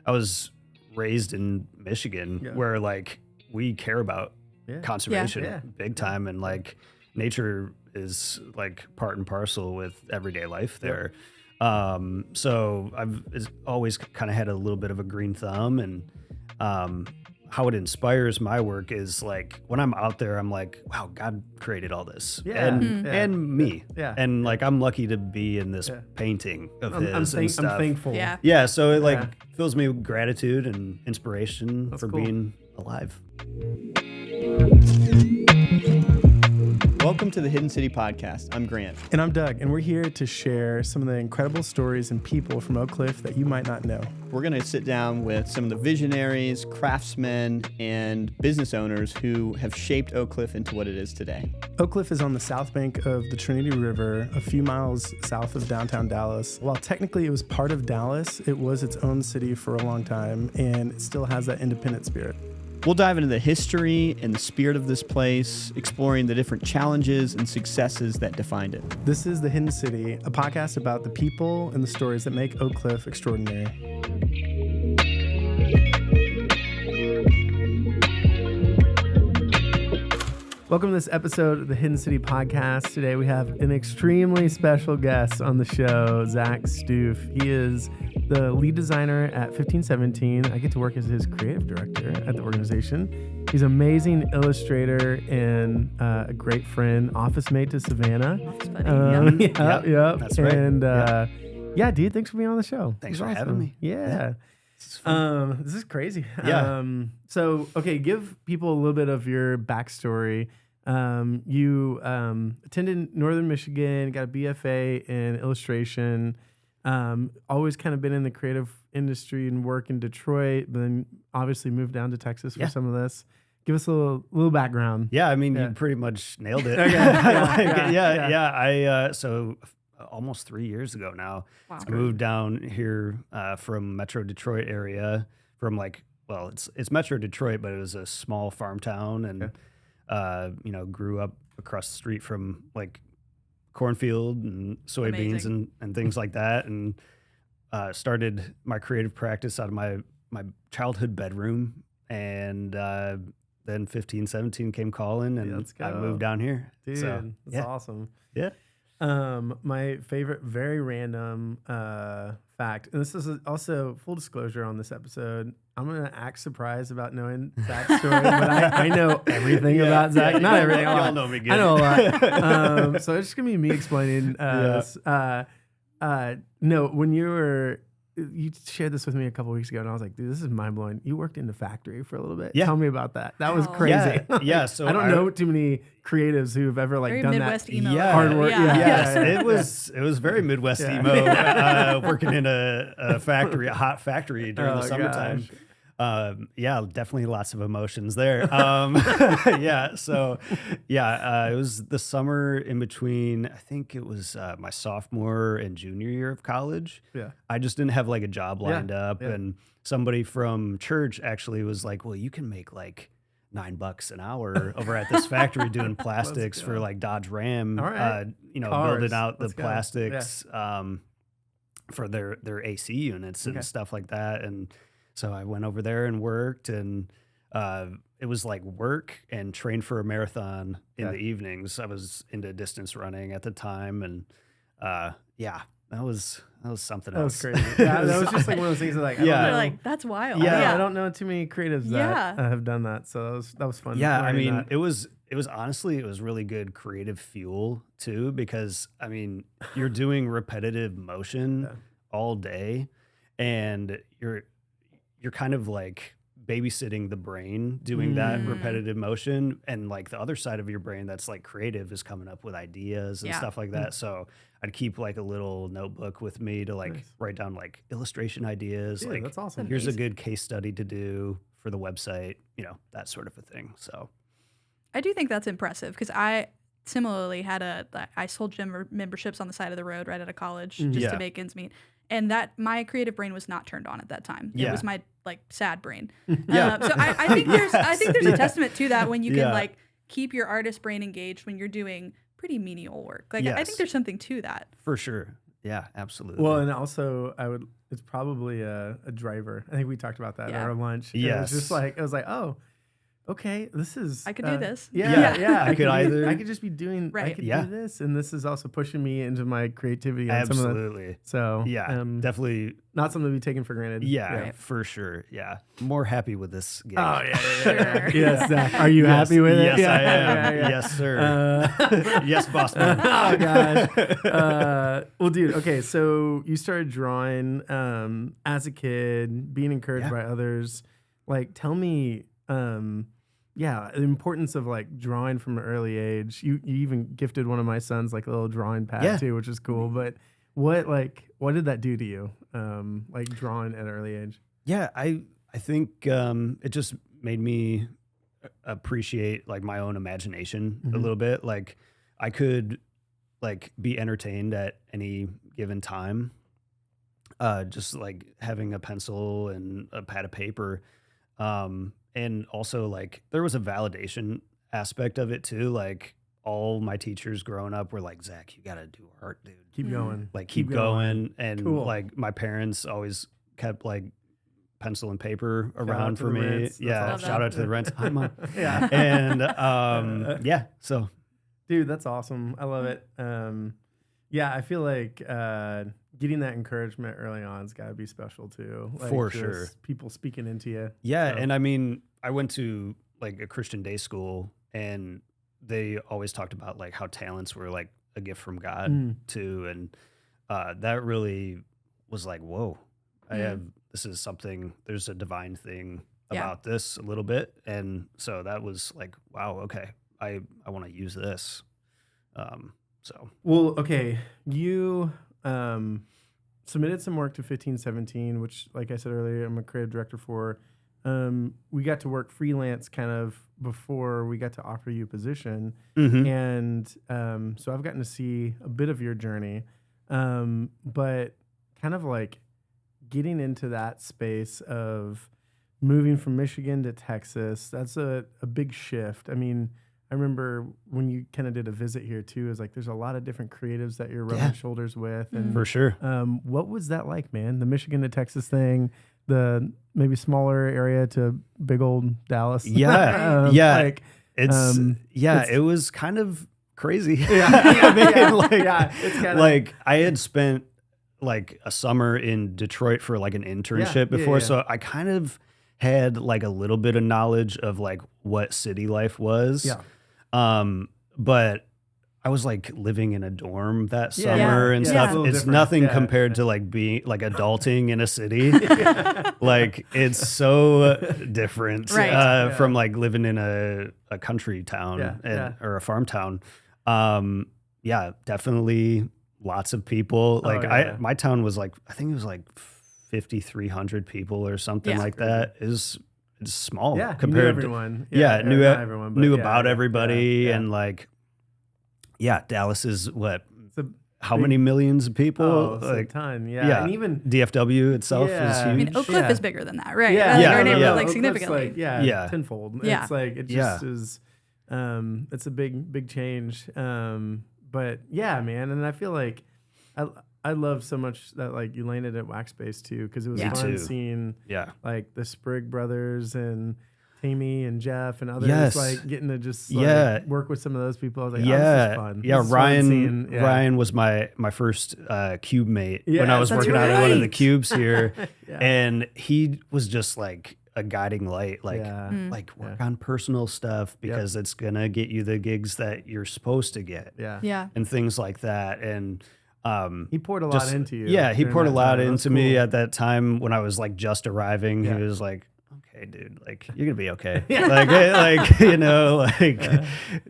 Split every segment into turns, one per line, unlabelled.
I was raised in Michigan where like we care about conservation big time, and like nature is like part and parcel with everyday life there. So I've always kind of had a little bit of a green thumb, and how it inspires my work is like when I'm out there, I'm like, wow, God created all this and me. And like, I'm lucky to be in this painting of his and stuff.
I'm thankful.
Yeah. So it like fills me with gratitude and inspiration for being alive.
Welcome to the Hidden City Podcast. I'm Grant.
And I'm Doug, and we're here to share some of the incredible stories and people from Oak Cliff that you might not know.
We're going to sit down with some of the visionaries, craftsmen, and business owners who have shaped Oak Cliff into what it is today.
Oak Cliff is on the south bank of the Trinity River, a few miles south of downtown Dallas. While technically it was part of Dallas, it was its own city for a long time, and it still has that independent spirit.
We'll dive into the history and the spirit of this place, exploring the different challenges and successes that defined it.
This is The Hidden City, a podcast about the people and the stories that make Oak Cliff extraordinary. Welcome to this episode of the Hidden City Podcast. Today we have an extremely special guest on the show, Zach Stuef. He is the lead designer at 1517. I get to work as his creative director at the organization. He's an amazing illustrator and a great friend, office mate to Savannah.
Office buddy.
Yep.
That's right.
And dude, thanks for being on the show.
Thanks for having me.
Yeah. This is crazy.
Yeah.
So, give people a little bit of your backstory. You attended Northern Michigan, got a BFA in illustration, always kind of been in the creative industry and work in Detroit, but then obviously moved down to Texas for some of this. Give us a little background.
Yeah, I mean, you pretty much nailed it. So almost 3 years ago now, I moved down here from Metro Detroit area, from it's Metro Detroit, but it was a small farm town, and grew up across the street from like cornfield and soybeans and things like that, and started my creative practice out of my childhood bedroom, and then 1517 came calling, and I moved down here.
Dude,
so,
that's awesome.
Yeah.
My favorite, very random fact, and this is also full disclosure on this episode, I'm going to act surprised about knowing Zach's story, but I know everything about Zach. Not everything.
Y'all know me good.
I know a lot. So it's just going to be me explaining this. No, when you shared this with me a couple weeks ago, and I was like, dude, this is mind-blowing. You worked in the factory for a little bit.
Yeah.
Tell me about that. That was crazy.
Yeah. So
I don't know too many creatives who've ever
very
done
Midwest
that.
emo.
Hard work.
It was very Midwest emo, working in a factory, a hot factory during the summertime.
Gosh.
Definitely lots of emotions there. It was the summer in between, I think it was my sophomore and junior year of college.
Yeah.
I just didn't have like a job lined up, and somebody from church actually was like, well, you can make like $9 an hour over at this factory doing plastics for like Dodge Ram,
All right.
building out the
Let's go.
plastics for their AC units and stuff like that. And so I went over there and worked, and it was like work and train for a marathon in the evenings. I was into distance running at the time, and that was something else.
That was crazy. That was just like one of those things that like,
They're like, that's wild.
I don't know too many creatives that have done that. So that was fun.
Yeah, I mean,
that.
it was honestly, it was really good creative fuel too, because I mean, you're doing repetitive motion all day, and you're kind of like babysitting the brain doing that repetitive motion, and like the other side of your brain that's like creative is coming up with ideas and stuff like that. So I'd keep like a little notebook with me to like write down like illustration ideas.
Dude,
like,
that's awesome.
Here's a good case study to do for the website, that sort of a thing. So
I do think that's impressive, because I similarly I sold gym memberships on the side of the road right out of college just to make ends meet. And that my creative brain was not turned on at that time. It was my like sad brain. So I think there's a testament to that when you can like keep your artist brain engaged when you're doing pretty menial work. Like I think there's something to that.
For sure. Yeah, absolutely.
Well, and also it's probably a driver. I think we talked about that at our lunch.
Yes.
It was just like, I was like, oh, okay, this is.
I could do this.
Yeah.
I could
just be doing.
Right.
I could do this, and this is also pushing me into my creativity. On
Absolutely.
So
definitely
not something to be taken for granted.
Yeah, for sure. Yeah, more happy with this gig.
Oh yeah.
Sure.
Yes, Zach. Are you happy with it?
Yes, I am. Yes, sir. Yes, boss man.
Oh gosh. Well, dude. Okay, so you started drawing as a kid, being encouraged by others. Like, tell me. The importance of like drawing from an early age. You even gifted one of my sons like a little drawing pad too, which is cool. But what did that do to you? Like drawing at an early age?
Yeah, I think it just made me appreciate like my own imagination a little bit. Like I could like be entertained at any given time. Just like having a pencil and a pad of paper. And also, like, there was a validation aspect of it, too. Like, all my teachers growing up were like, Zach, you got to do art, dude.
Keep going.
Like, keep going. And, like, my parents always kept, like, pencil and paper around for me. Yeah, shout out to the rents. Hi, Mom.
Yeah.
And, so.
Dude, that's awesome. I love it. I feel like getting that encouragement early on has got to be special too. Like
for sure.
People speaking into you.
Yeah. So. And I mean, I went to like a Christian day school and they always talked about like how talents were like a gift from God too. And that really was like, whoa, this is something, there's a divine thing about this a little bit. And so that was like, wow, okay, I want to use this.
Well, okay, you submitted some work to 1517, which, like I said earlier, I'm a creative director for. We got to work freelance kind of before we got to offer you a position. And so I've gotten to see a bit of your journey, but kind of like getting into that space of moving from Michigan to Texas, that's a big shift. I mean, I remember when you kind of did a visit here too, is like there's a lot of different creatives that you're rubbing shoulders with. And
for sure.
What was that like, man? The Michigan to Texas thing, the maybe smaller area to big old Dallas.
Yeah. Like, it was kind of crazy. It's kind of like I had spent like a summer in Detroit for like an internship before. So I kind of had like a little bit of knowledge of like what city life was.
Yeah.
But I was like living in a dorm that summer and stuff. It's nothing compared to like being like adulting in a city. Like it's so different from like living in a country town or a farm town. Definitely lots of people. Like my town was like, I think it was like 5,300 people or something like that. It's small compared
to everyone.
Knew about everybody and like, Dallas is what? How many millions of people?
Oh, like a ton. Yeah. And even
DFW itself is huge.
I mean, Oak Cliff is bigger than that, right?
Yeah.
Our neighborhood, like significantly.
Like, tenfold. Yeah. It's like, it just is, it's a big change. But yeah, man. And I feel like I love so much that like you landed at Wax Space too, because it was fun seeing like the Sprigg brothers and Tammy and Jeff and others like getting to just like, work with some of those people. I was like, this is fun.
Yeah, Ryan was my first cube mate when I was working out at one of the cubes here. And he was just like a guiding light, like work on personal stuff because it's gonna get you the gigs that you're supposed to get. And things like that. And
he poured a lot into you.
Yeah, he poured a lot into me at that time when I was like just arriving. He was like, okay, dude, like you're gonna be okay.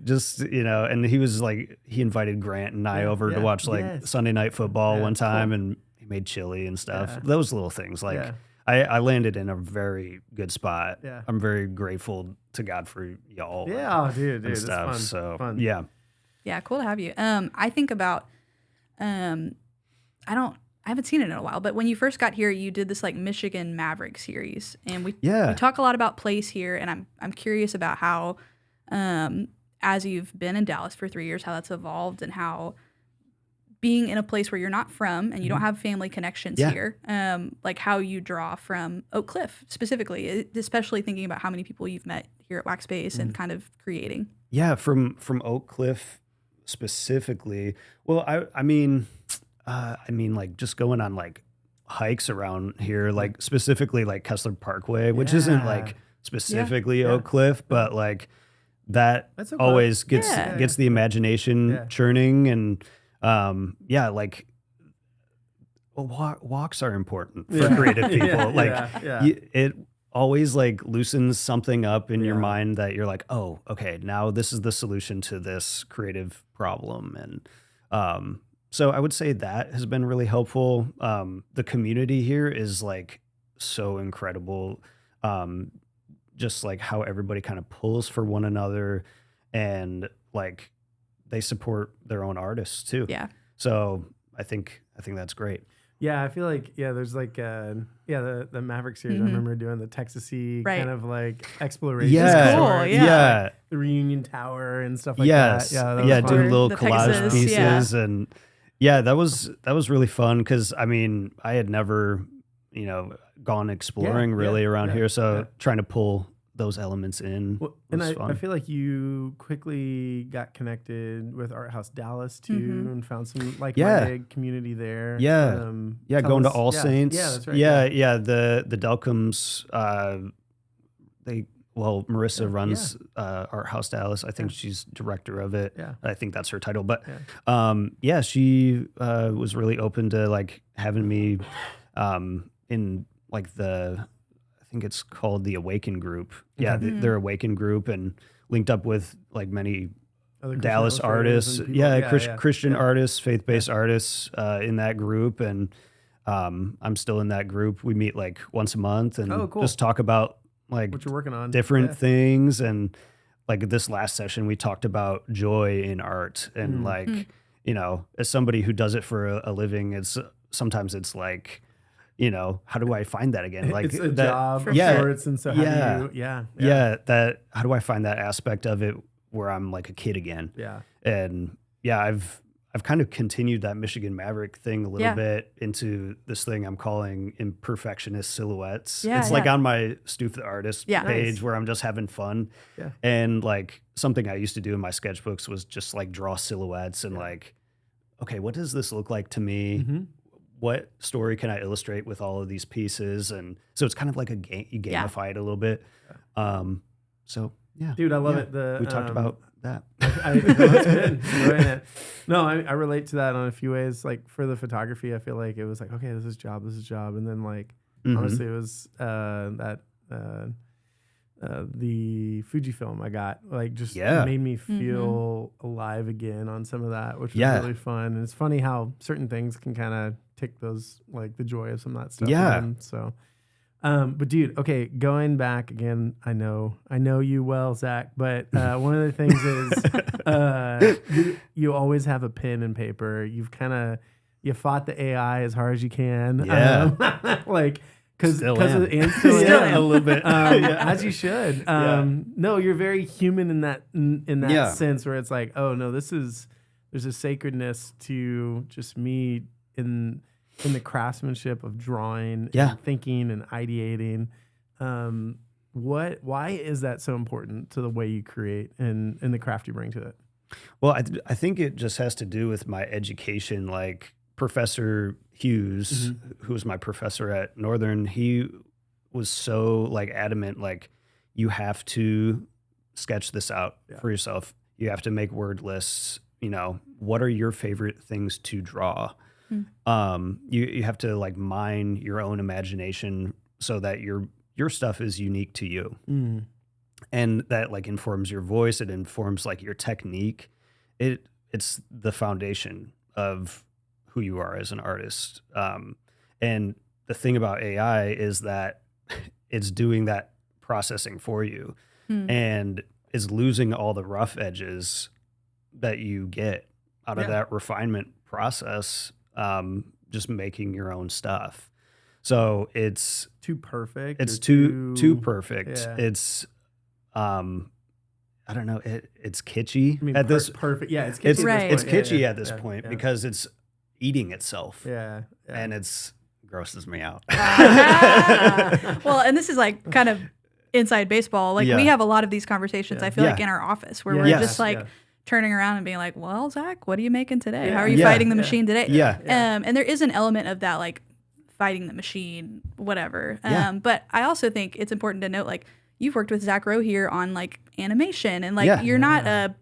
Just, and he was like, he invited Grant and I over to watch like Sunday night football one time and he made chili and stuff. Those little things. Like I landed in a very good spot. I'm very grateful to God for y'all.
Yeah, dude, and
stuff.
It's fun.
So
fun.
Yeah, cool to have you. I think about I haven't seen it in a while, but when you first got here, you did this like Michigan Maverick series, and we talk a lot about place here, and I'm curious about how, as you've been in Dallas for 3 years, how that's evolved and how being in a place where you're not from and you don't have family connections here, like how you draw from Oak Cliff specifically, especially thinking about how many people you've met here at Wax Space and kind of creating.
Yeah, from Oak Cliff specifically. Well, I mean, like just going on like hikes around here, like specifically like Kessler Parkway, which isn't like specifically Oak Cliff, but like that's always gets the imagination churning, and like walks are important for creative people. It always like loosens something up in your mind that you're like, oh, okay, now this is the solution to this creative problem. And so I would say that has been really helpful. The community here is like so incredible. Just like how everybody kind of pulls for one another, and like they support their own artists too.
Yeah.
So I think that's great.
Yeah, I feel like there's like the Maverick series. I remember doing the Texas-y kind of like exploration.
Yeah,
cool.
Yeah.
The Reunion Tower and stuff like that.
Yeah, doing little collage
Pegasus,
pieces, and that was really fun because I mean I had never gone exploring really around here, so trying to pull those elements in.
Well, and I feel like you quickly got connected with Art House Dallas too, and found some like-minded community there.
Going to All Saints. Yeah, that's right. The Delcombs. Marissa runs Art House Dallas. I think she's director of it. Yeah. I think that's her title. But she was really open to like having me in like I think it's called the Awaken group. Yeah, their Awaken group, and linked up with like many other Dallas artists. Christian artists, faith-based artists in that group. And I'm still in that group. We meet like once a month and just talk about like
what you're working on,
different things. And like this last session, we talked about joy in art, and as somebody who does it for a living, sometimes it's like, how do I find that again? Like
it's a job of sorts, and so how do you,
how do I find that aspect of it where I'm like a kid again? Yeah. And I've kind of continued that Michigan Maverick thing a little bit into this thing I'm calling imperfectionist silhouettes. It's like on my Stuef the Artist page where I'm just having fun. Yeah. And like something I used to do in my sketchbooks was just like draw silhouettes and like, okay, what does this look like to me? Mm-hmm. What story can I illustrate with all of these pieces? And so it's kind of like you gamify it a little bit.
Dude, I love it.
We talked about that.
That's good. I relate to that on a few ways. Like for the photography, I feel like it was like, okay, this is job. And then like, honestly, it was the Fujifilm I got, like just made me feel alive again on some of that, which was really fun. And it's funny how certain things can kind of take those, like the joy of some of that stuff. Yeah. So, but dude, okay, going back again, I know you well, Zach, but one of the things is you always have a pen and paper. You fought the AI as hard as you can. Yeah. Because
still
am
a little bit,
as you should. No, you're very human in that sense, where it's like, oh no, there's a sacredness to just me in the craftsmanship of drawing, and thinking and ideating. Why is that so important to the way you create and the craft you bring to it?
Well, I think it just has to do with my education, like. Professor Hughes, who was my professor at Northern, he was so like adamant, like you have to sketch this out for yourself. You have to make word lists. What are your favorite things to draw? You have to like mine your own imagination so that your stuff is unique to you. And that like informs your voice. It informs like your technique. It's the foundation of who you are as an artist. And the thing about AI is that it's doing that processing for you and is losing all the rough edges that you get out of that refinement process, just making your own stuff. So it's
too perfect.
It's too perfect. Yeah. It's, I don't know. It's kitschy
at
this
perfect. Yeah, it's kitschy.
It's kitschy at this point because it's eating itself.
Yeah.
And it's grosses me out.
Well, and this is like kind of inside baseball. Like we have a lot of these conversations, I feel like in our office where we're just like turning around and being like, well, Zach, what are you making today? How are you fighting the machine today? And there is an element of that, like fighting the machine, whatever. But I also think it's important to note, like, you've worked with Zach Rowe here on like animation, and like you're not a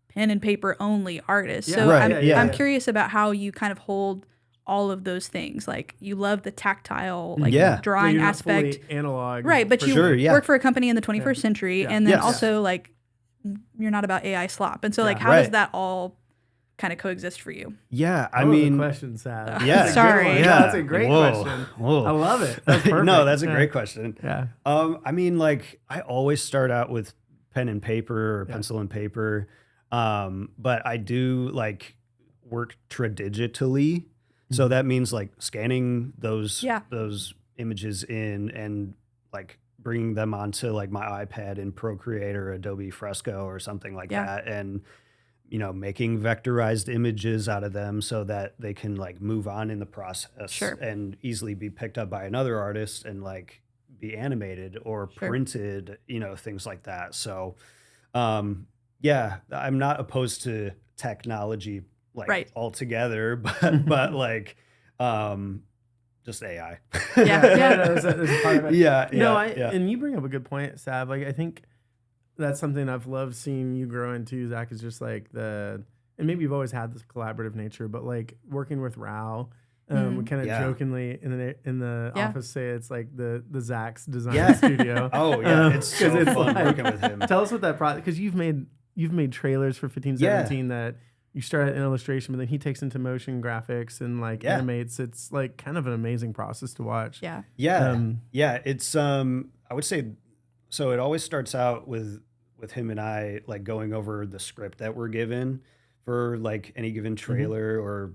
pen and paper only artist. So I'm curious about how you kind of hold all of those things. Like you love the tactile, like drawing aspect,
not fully analog,
right? But you work for a company in the 21st century, and then also like you're not about AI slop. And so like, how does that all kind of coexist for you?
Yeah, I mean, question, Sav.
Sorry.
That's a great question. I love it. That's perfect.
No, that's a great question.
Yeah.
I mean, like I always start out with pen and paper or pencil and paper. But I do like work digitally. So that means like scanning those images in and like bringing them onto like my iPad in Procreate or Adobe Fresco or something like that. And, you know, making vectorized images out of them so that they can like move on in the process and easily be picked up by another artist and like be animated or printed, you know, things like that. So, yeah, I'm not opposed to technology like altogether, but like just AI.
There's a part of it. And you bring up a good point, Sav. Like I think that's something I've loved seeing you grow into, Zach, is just like and maybe you've always had this collaborative nature, but like working with Rao. We kind of jokingly in the office say it's like the Zach's design studio.
It's so fun like, working with him.
Tell us what that process, because you've made trailers for 1517 that you start in illustration, but then he takes into motion graphics and like animates. It's like kind of an amazing process to watch.
It's I would say so. It always starts out with him and I like going over the script that we're given for like any given trailer or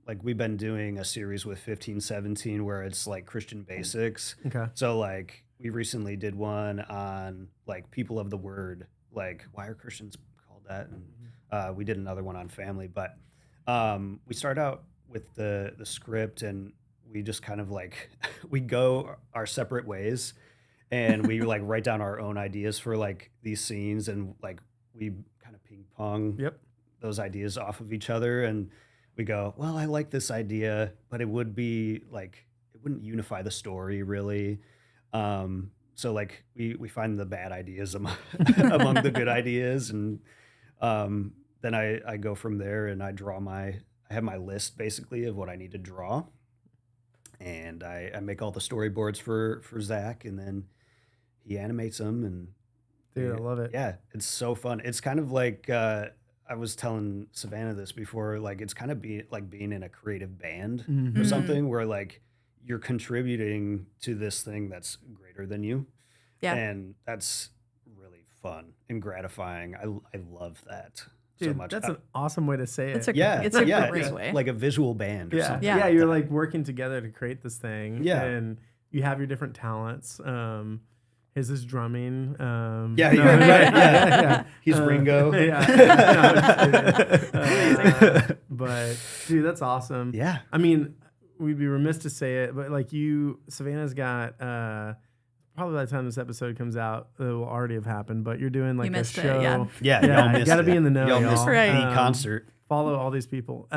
like we've been doing a series with 1517 where it's like Christian basics.
Okay.
So like we recently did one on like people of the word, like why are Christians called that? And we did another one on family, but we start out with the script and we just kind of like we go our separate ways and we like write down our own ideas for like these scenes and like we kind of ping pong those ideas off of each other and we go, well, I like this idea, but it would be like it wouldn't unify the story really. So like we find the bad ideas among the good ideas and then I go from there and I have my list basically of what I need to draw. And I make all the storyboards for Zach and then he animates them and
dude, I love it.
Yeah, it's so fun. It's kind of like I was telling Savannah this before, like it's kind of like being in a creative band or something where like you're contributing to this thing that's greater than you. Yeah. And that's really fun and gratifying. I love that.
Dude,
so much.
That's an awesome way to say it.
It's a great way.
Like a visual band or something.
Yeah, you're like working together to create this thing.
Yeah.
And you have your different talents. His is drumming.
He's Ringo.
But dude, that's awesome.
Yeah.
I mean, we'd be remiss to say it, but like Savannah's got probably by the time this episode comes out, it will already have happened. But you're doing like a show.
Y'all
you got to be in the know.
Y'all missed the concert.
Follow all these people.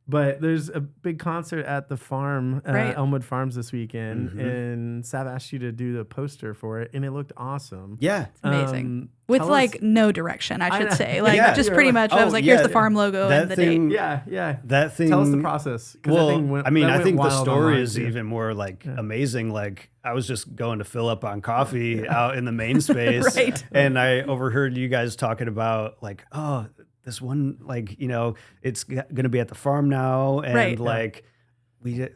But there's a big concert at the farm, Elmwood Farms this weekend, and Sav asked you to do the poster for it, and it looked awesome.
Yeah.
It's amazing. With like no direction, I should say. Like just pretty much, I was like, here's the farm logo and the date.
Yeah.
That thing.
Tell us the process.
Well, I think the story is even more like amazing. Like I was just going to fill up on coffee out in the main space, and I overheard you guys talking about like, oh, this one, like, you know, it's going to be at the farm now. And like, you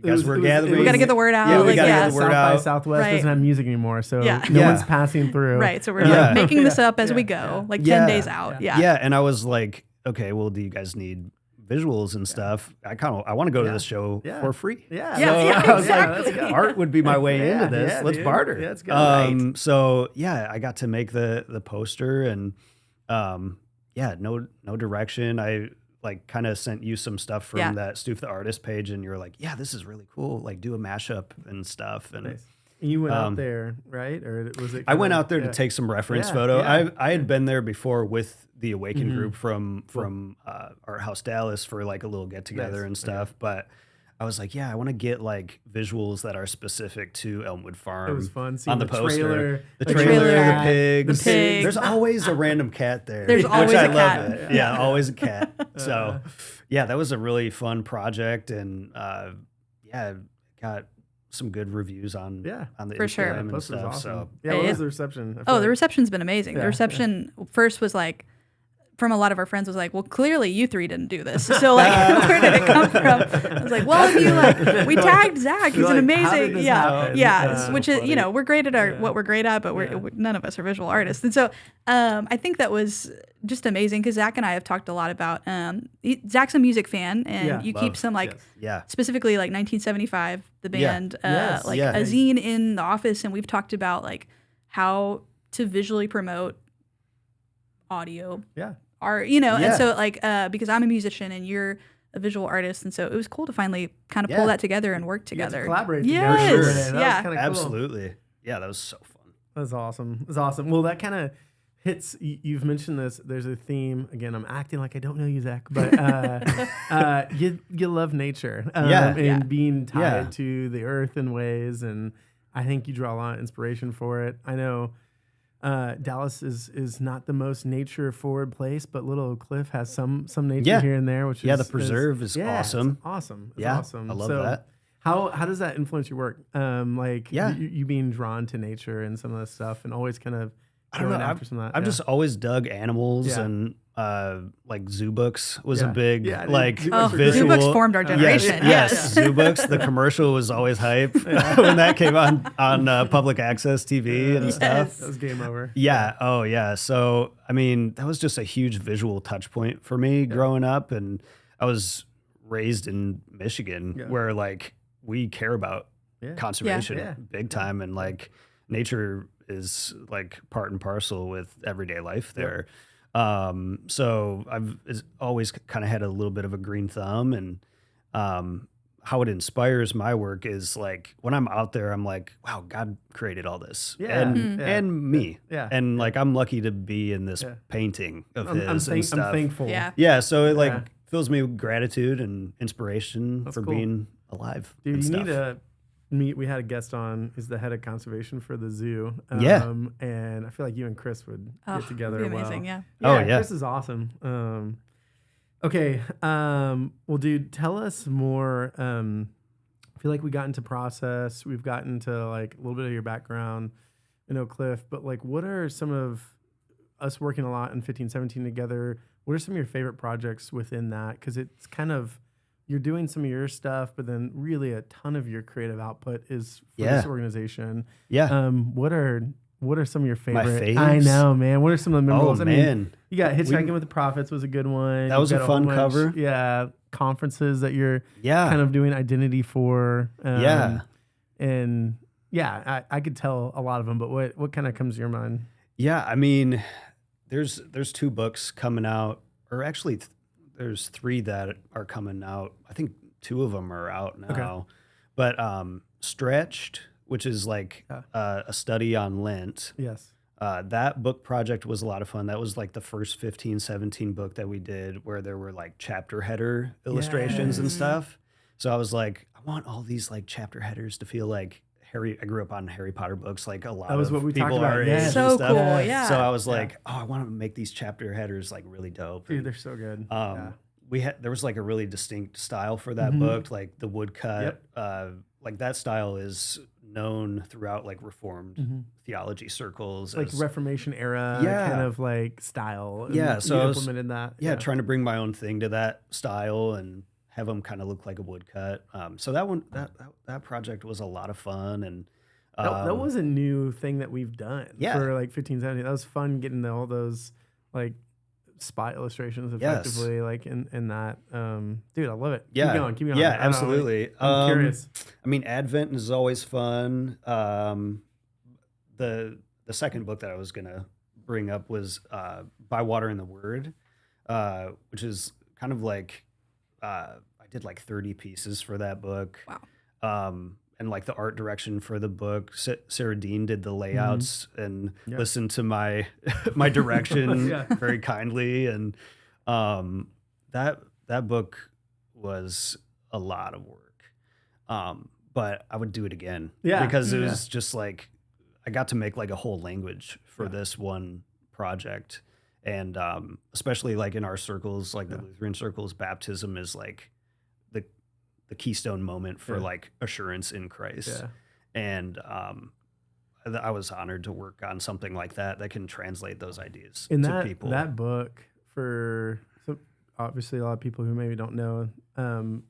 guys were gathering.
We got to get the word out.
Yeah, we got to get the word out.
South by Southwest doesn't have music anymore. So no one's passing through.
Right. So we're like making this up as we go, like 10 days out.
Yeah. And I was like, okay, well, do you guys need visuals and stuff? I want to go to this show for free.
I
was like, art would be my way into this. Let's barter.
Yeah, let's go.
So I got to make the poster and, no direction. I like kind of sent you some stuff from that Stuef the Artist page, and you're like, yeah, this is really cool. Like do a mashup and stuff. And
nice. You went out there, right? Or was it?
I went out there to take some reference photo. I had been there before with the Awaken group from Art House Dallas for like a little get together and stuff. But I was like, I want to get like visuals that are specific to Elmwood Farm.
It was fun
on the poster.
The
trailer, the pigs.
The pigs.
There's always a random cat there.
There's always
I
a cat.
love it. Yeah, always a cat. So that was a really fun project, and got some good reviews on the
for
Instagram
sure.
and stuff.
Awesome.
So
what was the reception?
The reception's been amazing. The reception first was like, from a lot of our friends was like, well, clearly you three didn't do this. So like, where did it come from? I was like, well, if you like, we tagged Zach. He's an amazing, which is, you know, we're great at what we're great at, but we're none of us are visual artists. And so I think that was just amazing because Zach and I have talked a lot about, Zach's a music fan, and you keep some like, specifically like 1975, the band, a zine in the office. And we've talked about like how to visually promote audio art, you know, and so like because I'm a musician and you're a visual artist, and so it was cool to finally kind of pull that together and work together.
You collaborate
yes.
together. That was
cool. Absolutely. Yeah, that was so fun.
That was awesome. It was awesome. Well, that kind of hits, you've mentioned this, there's a theme. Again, I'm acting like I don't know you, Zach, but you love nature and being tied to the earth in ways, and I think you draw a lot of inspiration for it. I know Dallas is not the most nature forward place, but Little Oak Cliff has some nature here and there, which is
the preserve is awesome.
It's awesome. It's awesome.
I love that.
How does that influence your work? You being drawn to nature and some of this stuff, and always kind of I've
just always dug animals and like zoo books was a big visual.
Zoo books formed our generation.
Yes. Zoo books. The commercial was always hype when that came on public access TV and stuff.
That was game over.
Yeah. Oh yeah. So I mean, that was just a huge visual touch point for me growing up, and I was raised in Michigan where like we care about conservation big time, and like nature is like part and parcel with everyday life there. So I've always kind of had a little bit of a green thumb, and how it inspires my work is like when I'm out there, I'm like, wow, God created all this and me. And like, I'm lucky to be in this painting of his and stuff.
I'm thankful.
Yeah. So it like fills me with gratitude and inspiration for being alive.
Dude,
and
you
stuff.
need to meet. We had a guest on, is the head of conservation for the zoo. And I feel like you and Chris would get together.
That'd be amazing,
Chris is awesome. Okay. Well, dude, tell us more. I feel like we got into process. We've gotten to like a little bit of your background in Oak Cliff, but like, what are some of us working a lot in 1517 together? What are some of your favorite projects within that? Because it's kind of, you're doing some of your stuff, but then really a ton of your creative output is for this organization. What are some of your favorite?
My faves?
I know, man. What are some of the memorables?
Oh,
I mean, you got Hitchhiking with the Prophets was a good one.
That was a fun cover.
Yeah. Conferences that you're kind of doing identity for. And I could tell a lot of them, but what kind of comes to your mind?
Yeah. I mean, there's 2 books coming out, or actually there's 3 that are coming out. I think 2 of them are out now. Okay. But Stretched, which is like a study on Lent.
Yes.
That book project was a lot of fun. That was like the first 1517 book that we did, where there were like chapter header illustrations and stuff. So I was like, I want all these like chapter headers to feel like Harry. I grew up on Harry Potter books, like a lot
that was
of
what we
people
talked about.
our age and
so
stuff.
Cool, yeah.
So I was like, I want to make these chapter headers like really dope.
Dude, they're so good.
There was like a really distinct style for that book, like the woodcut. Like that style is known throughout like Reformed theology circles,
like Reformation era kind of like style.
So I
implemented that.
Trying to bring my own thing to that style and have them kind of look like a woodcut. So that project was a lot of fun, and
that was a new thing that we've done for like 1570. That was fun getting all those like spot illustrations effectively like in that. Dude, I love it. Keep going.
Yeah, absolutely.
I'm curious.
I mean, Advent is always fun. The second book that I was gonna bring up was By Water in the Word, which is kind of like I did like 30 pieces for that book.
Wow.
And like the art direction for the book, Sarah Dean did the layouts and listened to my my direction very kindly, and that book was a lot of work. But I would do it again because it was just like I got to make like a whole language for this one project, and especially like in our circles, like the Lutheran circles, baptism is like the keystone moment for like assurance in Christ. And I was honored to work on something like that can translate those ideas to people.
That book, for obviously a lot of people who maybe don't know,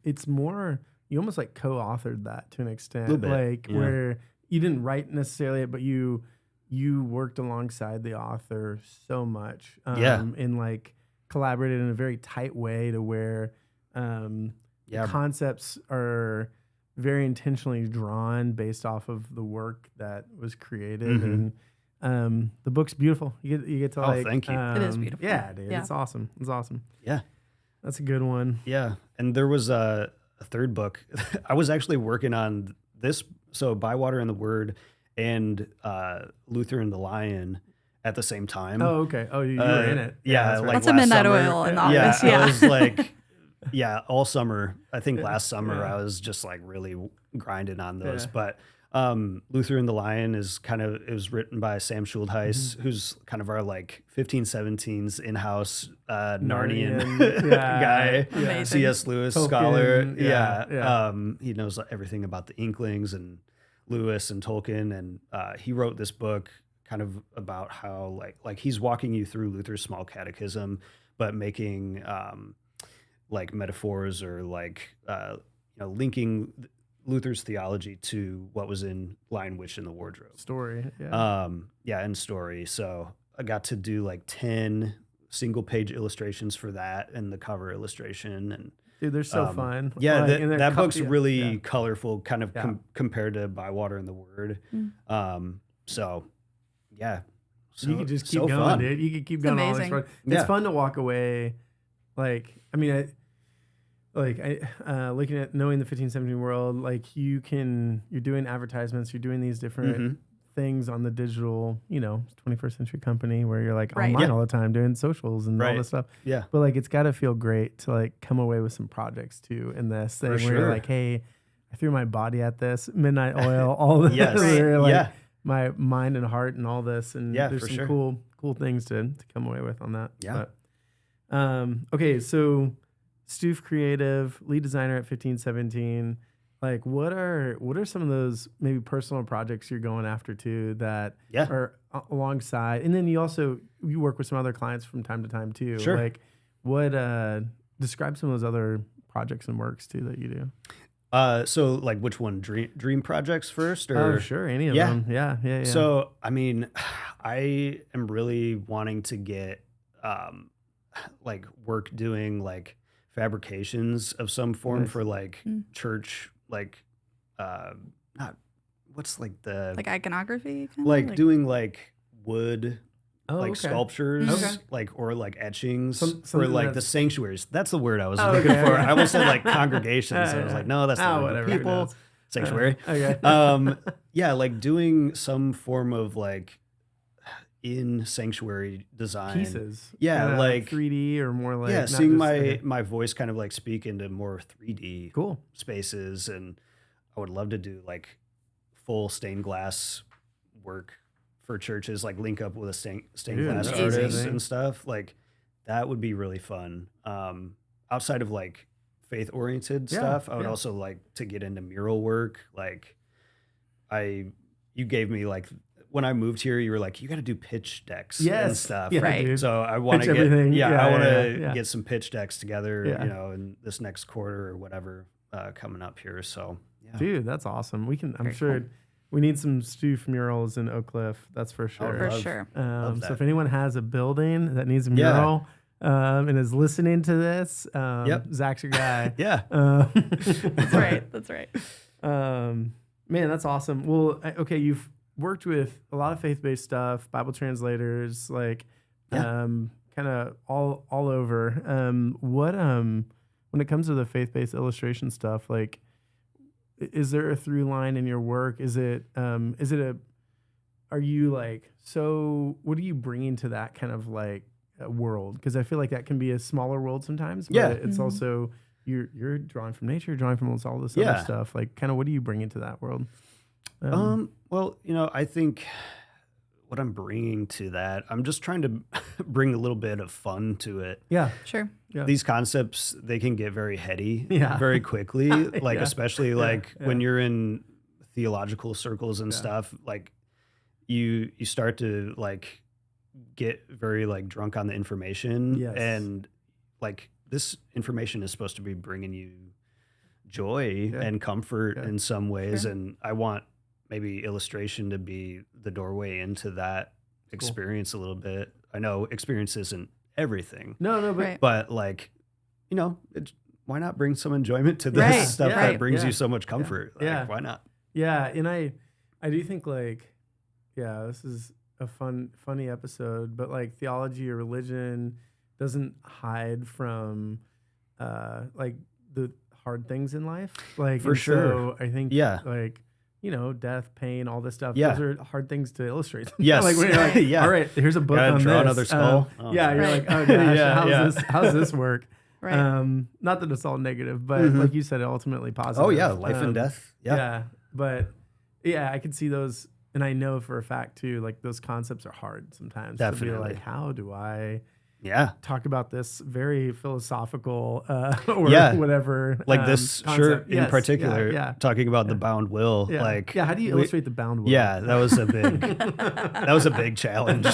it's more, you almost like co-authored that to an extent, like where you didn't write necessarily it, but you worked alongside the author so much, and like collaborated in a very tight way to where, the concepts are very intentionally drawn based off of the work that was created, and the book's beautiful. You get to like.
Thank you.
It is beautiful.
Yeah, dude, it's awesome. It's awesome.
Yeah,
that's a good one.
Yeah, and there was a third book. I was actually working on this, so By Water and the Word and Luther and the Lion at the same time.
Oh, okay. Oh, you were in it.
Yeah,
right.
like
that's a midnight oil in the office. Yeah,
I was like. Yeah, all summer. I think last summer I was just like really grinding on those. But Luther and the Lion it was written by Sam Schultheis, who's kind of our like 1517s in-house Narnian guy, C.S. Lewis
Tolkien,
scholar. He knows everything about the Inklings and Lewis and Tolkien, and he wrote this book kind of about how like he's walking you through Luther's Small Catechism, but making like metaphors or like linking Luther's theology to what was in Lion, Witch, and the Wardrobe
story.
And story. So I got to do like 10 single page illustrations for that and the cover illustration, and
dude, they're so fun.
Yeah, that book's really colorful, kind of compared to By Water and the Word. So
you can just keep going, dude. You can keep going all this fun. It's fun to walk away. Like, I mean, looking at knowing the 1517 world, like you're doing advertisements, you're doing these different things on the digital, 21st century company where you're like online all the time doing socials and all this stuff. Yeah. But like, it's got to feel great to like come away with some projects too in this thing where you're like, hey, I threw my body at this, midnight oil, all this, my mind and heart and all this. And there's some cool things to come away with on that.
Yeah.
But, okay. So Stuef Creative, lead designer at 1517. Like, what are some of those maybe personal projects you're going after too that are alongside? And then you work with some other clients from time to time too.
Sure.
Like, what describe some of those other projects and works too that you do?
So like which one? Dream projects first, or
sure, any of them. Yeah.
So I mean, I am really wanting to get like work doing like fabrications of some form for like church, like not what's like the
like iconography,
like doing like wood sculptures, like or like etchings for like the sanctuaries. That's the word I was looking for. I almost said like congregations. I was like, no, that's not whatever. People sanctuary. Like doing some form of like in sanctuary design
pieces,
like
3D or more like
seeing my voice kind of like speak into more 3D
cool
spaces. And I would love to do like full stained glass work for churches, like link up with a stained glass artist and stuff. Like that would be really fun. Outside of like faith oriented stuff, I would also like to get into mural work. Like you gave me like, when I moved here, you were like, you got to do pitch decks and stuff.
Right.
Dude.
So I want to get some pitch decks together, in this next quarter or whatever coming up here. So,
dude, that's awesome. I'm sure we need some Stuef murals in Oak Cliff. That's for sure. So if anyone has a building that needs a mural and is listening to this, Zach's your guy.
That's right.
Man, that's awesome. Well, you've worked with a lot of faith-based stuff, Bible translators, like kind of all over. What when it comes to the faith-based illustration stuff, like, is there a through line in your work? Are you like, so what are you bringing to that kind of like world? Because I feel like that can be a smaller world sometimes. But it's also you're drawing from nature, drawing from all this other stuff. Like, kind of, what are you bringing to that world?
Well, I think what I'm bringing to that, I'm just trying to bring a little bit of fun to it.
Yeah,
sure.
Yeah.
These concepts, they can get very heady very quickly, like especially like when you're in theological circles and stuff, like you start to like get very like drunk on the information and like this information is supposed to be bringing you joy and comfort in some ways. And I want maybe illustration to be the doorway into that experience a little bit. I know experience isn't everything.
No,
but like, why not bring some enjoyment to this stuff that brings you so much comfort? Like, why not?
Yeah, and I do think like, this is a funny episode, but like theology or religion doesn't hide from like the hard things in life. Like,
for sure.
So I think like, death, pain, all this stuff.
Yeah.
Those are hard things to illustrate.
Yes.
Like when you're like, all right, here's a book
Gotta
on
draw
this.
another skull.
You're like, oh gosh, how's this work?
Right.
Not that it's all negative, but like you said, ultimately positive.
Oh yeah, life and death.
Yeah. But I could see those, and I know for a fact too, like those concepts are hard sometimes.
Definitely.
To be like, how do I talk about this very philosophical or whatever,
like this
concept.
shirt in particular, talking about the bound will. Like,
how do you illustrate the bound will?
Yeah, that was a big challenge.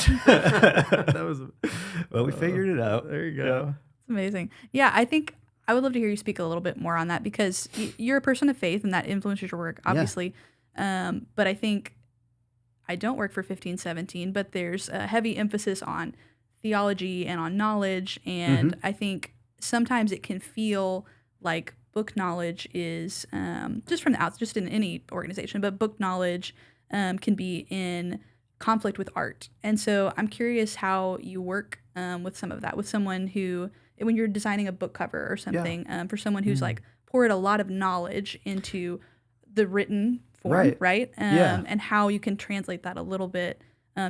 But we figured it out.
There you go.
It's amazing. Yeah, I think I would love to hear you speak a little bit more on that, because you're a person of faith and that influences your work, obviously. But I think I don't work for 1517, but there's a heavy emphasis on theology and on knowledge. And I think sometimes it can feel like book knowledge is just from the outside, just in any organization, but book knowledge can be in conflict with art. And so I'm curious how you work with some of that, with someone who, when you're designing a book cover or something, for someone who's like poured a lot of knowledge into the written form, right? And how you can translate that a little bit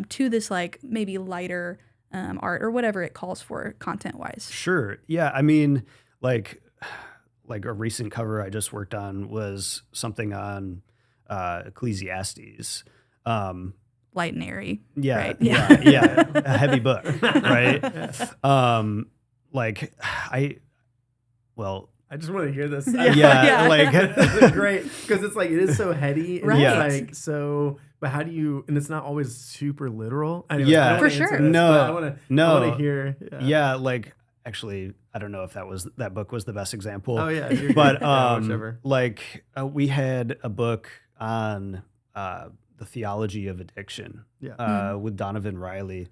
to this like maybe lighter art or whatever it calls for content-wise.
Sure. Yeah. I mean, like a recent cover I just worked on was something on Ecclesiastes.
Light and airy.
Yeah.
Right?
Yeah. A heavy book, right?
I just want to hear this.
Like
this is great, because it's like, it is so heady, and
right.
it's like so. But how do you? And it's not always super literal. Anyway,
for sure.
I want to hear.
Yeah, like actually, I don't know if that book was the best example.
Oh yeah,
but like we had a book on the theology of addiction. With Donovan Riley.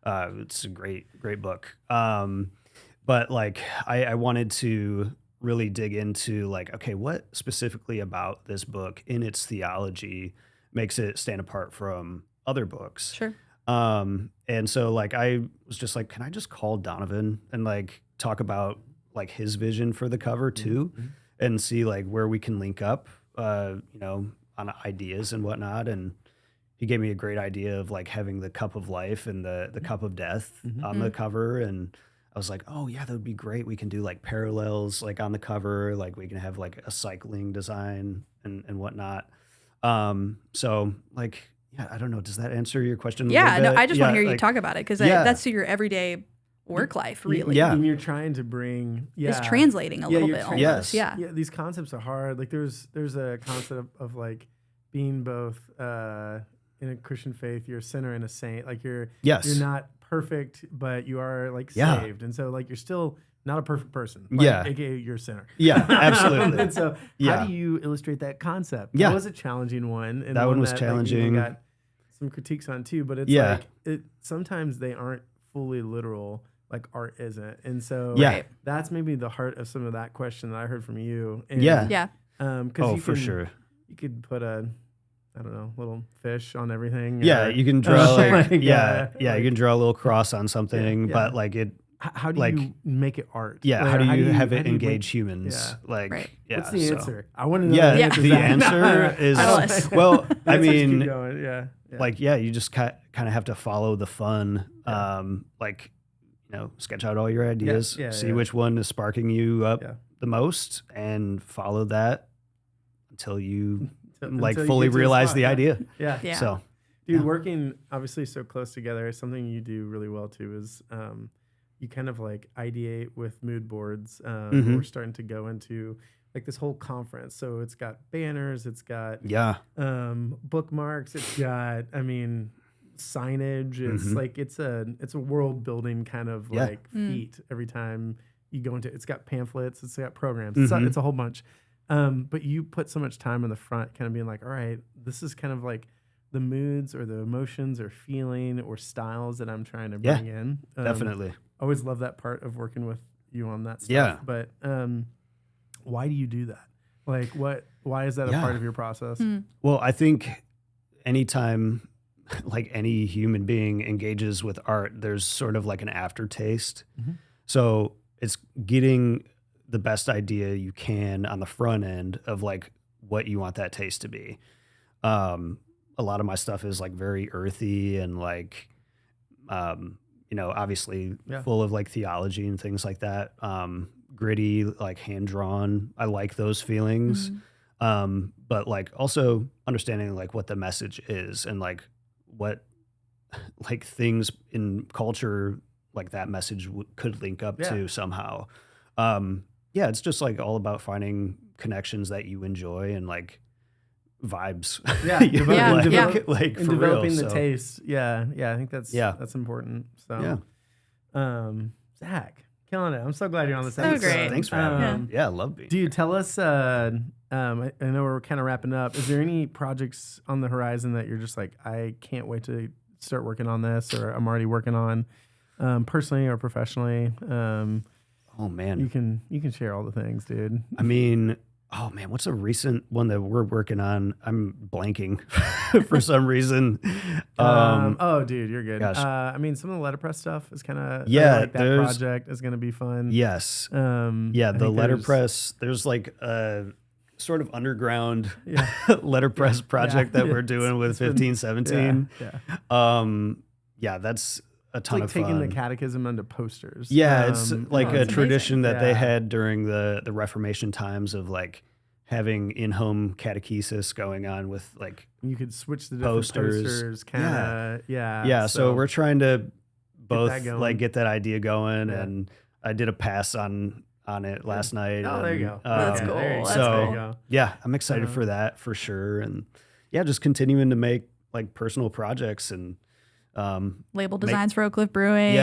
It's a great book. But like I wanted to really dig into like, okay, what specifically about this book in its theology makes it stand apart from other books?
Sure.
And so like I was just like, can I just call Donovan and like talk about like his vision for the cover too, and see like where we can link up, on ideas and whatnot. And he gave me a great idea of like having the cup of life and the cup of death on the cover. And I was like, oh yeah, that would be great. We can do like parallels like on the cover, like we can have like a cycling design and whatnot. So like, yeah, I don't know. Does that answer your question?
Yeah, no, I just want to hear you talk about it, because that's your everyday work life, really.
Yeah.
And you're trying to bring,
it's translating a little bit almost.
Yes.
Yeah, these concepts are hard. Like there's a concept of like being both in a Christian faith, you're a sinner and a saint. Like you're not perfect, but you are like saved. And so like you're still not a perfect person. Like, AKA you're a sinner.
Yeah, absolutely.
And so how do you illustrate that concept?
Yeah.
That was a challenging one. And
that one was challenging.
Like, got some critiques on too, but it's like sometimes they aren't fully literal, like art isn't. And so that's maybe the heart of some of that question that I heard from you. And,
for sure.
You could put a I don't know, little fish on everything.
Yeah,
or,
you can draw
like,
you
like,
can draw a little cross on something, but like it.
How do
like,
you make it art?
Yeah,
like,
how do you have it engage humans?
Yeah.
Like,
Right.
yeah.
What's the
so-
answer? I want to know.
Yeah,
the
the answer is well. I mean,
yeah.
like you just kind of have to follow the fun. Like, sketch out all your ideas, see which one is sparking you up the most, and follow that until you fully realize the idea.
Yeah.
So,
dude, working obviously so close together, something you do really well too is you kind of like ideate with mood boards. We're starting to go into like this whole conference. So it's got banners, it's got bookmarks, it's got signage. It's like it's a world building kind of like feat every time you go into it. It's got pamphlets, it's got programs, it's a whole bunch. But you put so much time in the front, kind of being like, all right, this is kind of like the moods or the emotions or feeling or styles that I'm trying to bring in.
Definitely.
Always love that part of working with you on that stuff.
Yeah.
But why do you do that? Like why is that a part of your process?
Well, I think anytime like any human being engages with art, there's sort of like an aftertaste. So it's getting the best idea you can on the front end of like what you want that taste to be. A lot of my stuff is like very earthy and like, obviously full of like theology and things like that. Gritty, like hand drawn. I like those feelings. But like also understanding like what the message is and like what like things in culture like that message could link up to somehow. It's just like all about finding connections that you enjoy and like vibes. Like
and
for
developing
real,
the taste. I think that's important. So Zach, killing it. I'm so glad you're on this episode.
Great.
Thanks for having me. Yeah, I love being.
Dude, tell us I know we're kind of wrapping up. Is there any projects on the horizon that you're just like, I can't wait to start working on this, or I'm already working on personally or professionally?
Oh man,
you can share all the things, dude.
I mean, oh man, what's a recent one that we're working on? I'm blanking for some reason.
Oh, dude, you're good.
Gosh.
Some of the letterpress stuff is kind of that project is going to be fun.
Yes. The letterpress. There's like a sort of underground letterpress project that we're doing with 1517. That's a ton of fun.
Taking the catechism into posters.
Yeah, it's like a tradition that they had during the Reformation times of like having in-home catechesis going on with like
you could switch the different posters kind of
so we're trying to both like get that idea going, and I did a pass on it last night.
Oh, there you go.
That's cool.
I'm excited for that for sure, and just continuing to make like personal projects and
label designs for Oak Cliff Brewing.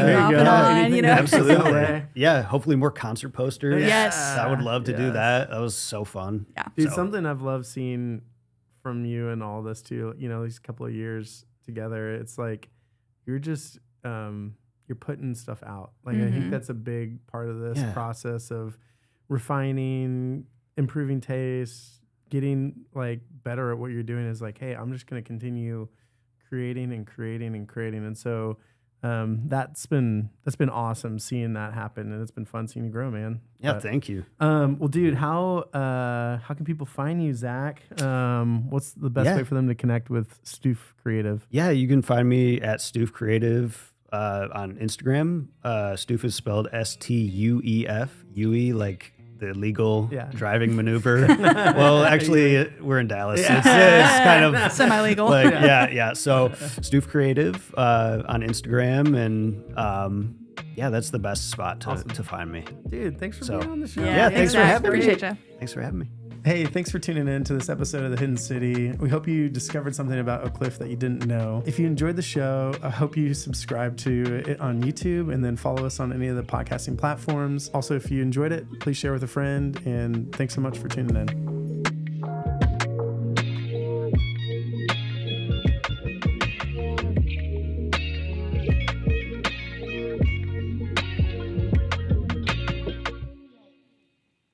Absolutely. Hopefully more concert posters.
Yes.
I would love to do that. That was so fun.
Yeah.
Dude, something I've loved seeing from you and all this too, these couple of years together, it's like you're just you're putting stuff out. Like I think that's a big part of this process of refining, improving taste, getting like better at what you're doing is like, hey, I'm just going to continue creating and creating and creating. And so that's been awesome seeing that happen, and it's been fun seeing you grow, man.
Yeah, thank you.
Well, dude, how can people find you, Zach? What's the best way for them to connect with Stuef Creative?
Yeah, you can find me at Stuef Creative on Instagram. Stuef is spelled Stuef, UE like the legal driving maneuver. Well, actually, we're in Dallas. It's kind of
semi-legal.
So Stuef Creative on Instagram, and that's the best spot to find me.
Dude, thanks for being on the show.
Thanks for having me.
Appreciate you.
Thanks for having me.
Hey, thanks for tuning in to this episode of The Hidden City. We hope you discovered something about Oak Cliff that you didn't know. If you enjoyed the show, I hope you subscribe to it on YouTube and then follow us on any of the podcasting platforms. Also, if you enjoyed it, please share with a friend, and thanks so much for tuning in.